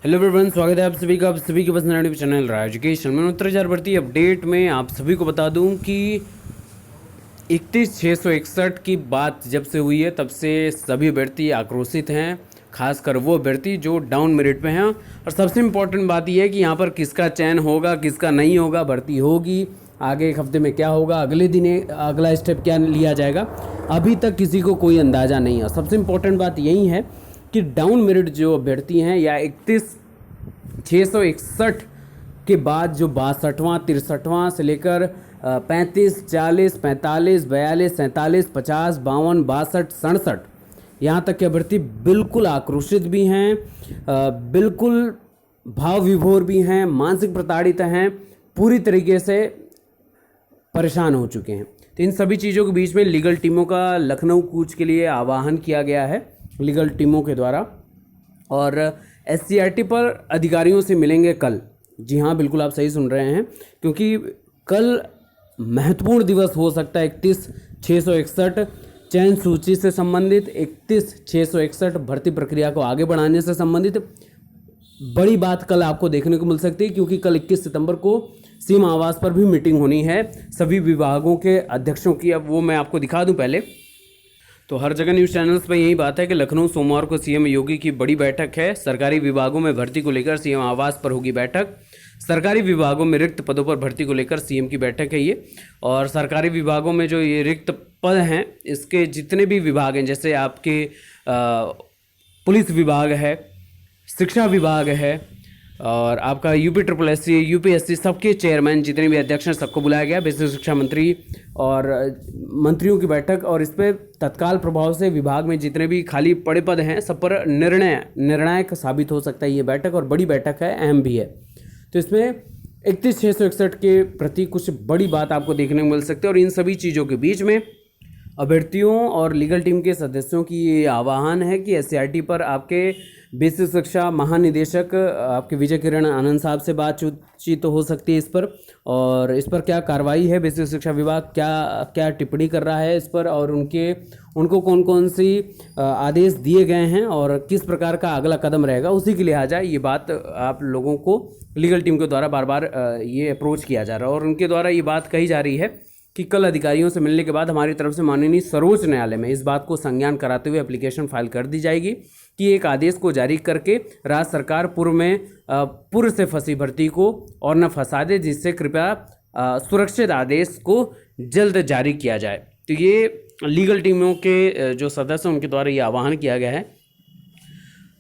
Hello everyone, स्वागत है आप सभी के पसंदीदा चैनल राजकेश में 69,000 भर्ती अपडेट में आप सभी को बता दूं कि 31,661 की बात जब से हुई है तब से सभी अभ्यर्थी आक्रोशित हैं, खासकर वो अभ्यर्थी जो डाउन मेरिट पे हैं। और सबसे इम्पोर्टेंट बात यह है कि यहाँ पर किसका चयन होगा, किसका नहीं होगा, भर्ती होगी, आगे एक हफ्ते में क्या होगा, अगले दिन अगला स्टेप क्या लिया जाएगा, अभी तक किसी को कोई अंदाज़ा नहीं है। सबसे इम्पोर्टेंट बात यही है कि डाउन मेरिट जो अभ्यर्थी हैं या 31,661 के बाद जो 62वां 63वां से लेकर 35, 40, 45, 42, 47, 50, 52, 62, 67 यहाँ तक के अभ्यर्थी बिल्कुल आक्रोशित भी हैं, बिल्कुल भाव विभोर भी हैं, मानसिक प्रताड़ित हैं, पूरी तरीके से परेशान हो चुके हैं। तो इन सभी चीज़ों के बीच में लीगल टीमों का लखनऊ कूच के लिए आह्वान किया गया है लीगल टीमों के द्वारा, और एससीईआरटी पर अधिकारियों से मिलेंगे कल। जी हाँ, बिल्कुल आप सही सुन रहे हैं, क्योंकि कल महत्वपूर्ण दिवस हो सकता है। 31,661 चयन सूची से संबंधित, 31,661 भर्ती प्रक्रिया को आगे बढ़ाने से संबंधित बड़ी बात कल आपको देखने को मिल सकती है, क्योंकि कल 21 सितंबर को सीएम आवास पर भी मीटिंग होनी है सभी विभागों के अध्यक्षों की। अब वो मैं आपको दिखा दूं पहले। तो हर जगह न्यूज़ चैनल्स पर यही बात है कि लखनऊ सोमवार को सीएम योगी की बड़ी बैठक है। सरकारी विभागों में भर्ती को लेकर सीएम आवास पर होगी बैठक। सरकारी विभागों में रिक्त पदों पर भर्ती को लेकर सीएम की बैठक है ये। और सरकारी विभागों में जो ये रिक्त पद हैं, इसके जितने भी विभाग हैं, जैसे आपके पुलिस विभाग है, शिक्षा विभाग है, और आपका UPSSC, UPSC, सबके चेयरमैन जितने भी अध्यक्ष हैं सबको बुलाया गया, बेसिक शिक्षा मंत्री और मंत्रियों की बैठक। और इस पर तत्काल प्रभाव से विभाग में जितने भी खाली पड़े पद हैं सब पर निर्णायक साबित हो सकता है ये बैठक, और बड़ी बैठक है, अहम भी है। तो इसमें 31,661 के प्रति कुछ बड़ी बात आपको देखने को मिल सकती है। और इन सभी चीज़ों के बीच में अभ्यर्थियों और लीगल टीम के सदस्यों की ये आह्वान है कि एससीईआरटी पर आपके बेसिक शिक्षा महानिदेशक आपके विजय किरण आनंद साहब से बातचीत तो हो सकती है इस पर, और इस पर क्या कार्रवाई है, बेसिक शिक्षा विभाग क्या टिप्पणी कर रहा है इस पर, और उनको कौन कौन सी आदेश दिए गए हैं और किस प्रकार का अगला कदम रहेगा, उसी के लिहाजा ये बात आप लोगों को लीगल टीम के द्वारा बार बार ये अप्रोच किया जा रहा है। और उनके द्वारा ये बात कही जा रही है कि कल अधिकारियों से मिलने के बाद हमारी तरफ से माननीय सर्वोच्च न्यायालय में इस बात को संज्ञान कराते हुए एप्लीकेशन फाइल कर दी जाएगी कि एक आदेश को जारी करके राज्य सरकार पूर्व से फंसी भर्ती को और न फंसा दे, जिससे कृपया सुरक्षित आदेश को जल्द जारी किया जाए। तो ये लीगल टीमों के जो सदस्य हैं उनके द्वारा ये आह्वान किया गया है।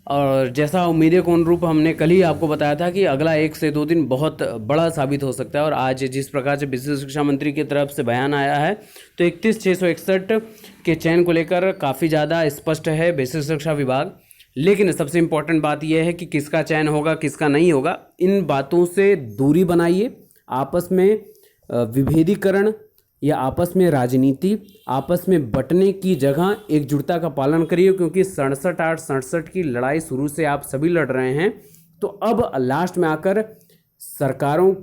और जैसा उम्मीदें को अनुरूप हमने कल ही आपको बताया था कि अगला 1 से 2 दिन बहुत बड़ा साबित हो सकता है। और आज जिस प्रकार से बेसिक शिक्षा मंत्री की तरफ से बयान आया है, तो 31,661 के चयन को लेकर काफ़ी ज़्यादा स्पष्ट है बेसिक शिक्षा विभाग। लेकिन सबसे इम्पोर्टेंट बात यह है कि किसका चयन होगा, किसका नहीं होगा, इन बातों से दूरी बनाइए। आपस में विभेदीकरण या आपस में राजनीति, आपस में बंटने की जगह एकजुटता का पालन करिए, क्योंकि 67 की लड़ाई शुरू से आप सभी लड़ रहे हैं। तो अब लास्ट में आकर सरकारों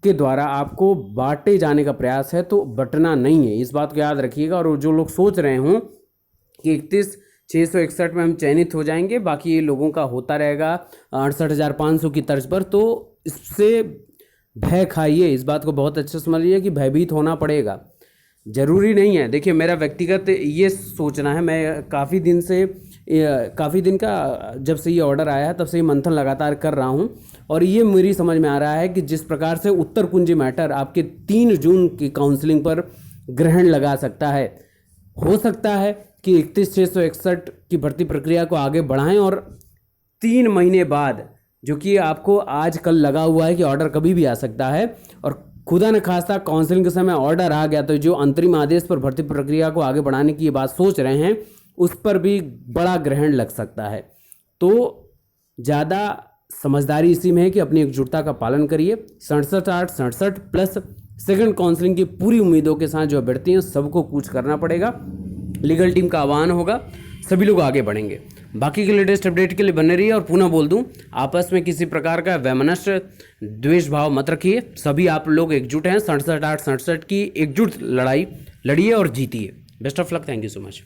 के द्वारा आपको बांटे जाने का प्रयास है, तो बंटना नहीं है, इस बात को याद रखिएगा। और जो लोग सोच रहे हों कि 31,661 में हम चयनित हो जाएंगे, बाकी ये लोगों का होता रहेगा 68,500 की तर्ज पर, तो इससे भय खाइए। इस बात को बहुत अच्छे से समझिए कि भयभीत होना पड़ेगा, ज़रूरी नहीं है। देखिए, मेरा व्यक्तिगत ये सोचना है, मैं काफ़ी दिन का जब से ये ऑर्डर आया है तब से ये मंथन लगातार कर रहा हूँ, और ये मेरी समझ में आ रहा है कि जिस प्रकार से उत्तर कुंज मैटर आपके 3 जून की काउंसलिंग पर ग्रहण लगा सकता है, हो सकता है कि 31,661 की भर्ती प्रक्रिया को आगे बढ़ाएं, और 3 महीने बाद, जो कि आपको आज कल लगा हुआ है कि ऑर्डर कभी भी आ सकता है, और खुदा न खास्ता काउंसलिंग के समय ऑर्डर आ गया, तो जो अंतरिम आदेश पर भर्ती प्रक्रिया को आगे बढ़ाने की बात सोच रहे हैं उस पर भी बड़ा ग्रहण लग सकता है। तो ज़्यादा समझदारी इसी में है कि अपनी एकजुटता का पालन करिए। 67 प्लस सेकंड काउंसलिंग की पूरी उम्मीदों के साथ जो अभ्यर्थी हैं सबको कूच करना पड़ेगा। लीगल टीम का आह्वान होगा, सभी लोग आगे बढ़ेंगे। बाकी के लेटेस्ट अपडेट के लिए बने रहिए। और पुनः बोल दूं, आपस में किसी प्रकार का वैमनस्य द्वेष भाव मत रखिए, सभी आप लोग एकजुट हैं। 67 की एकजुट लड़ाई लड़िए और जीतिए। Best of luck, thank you so much.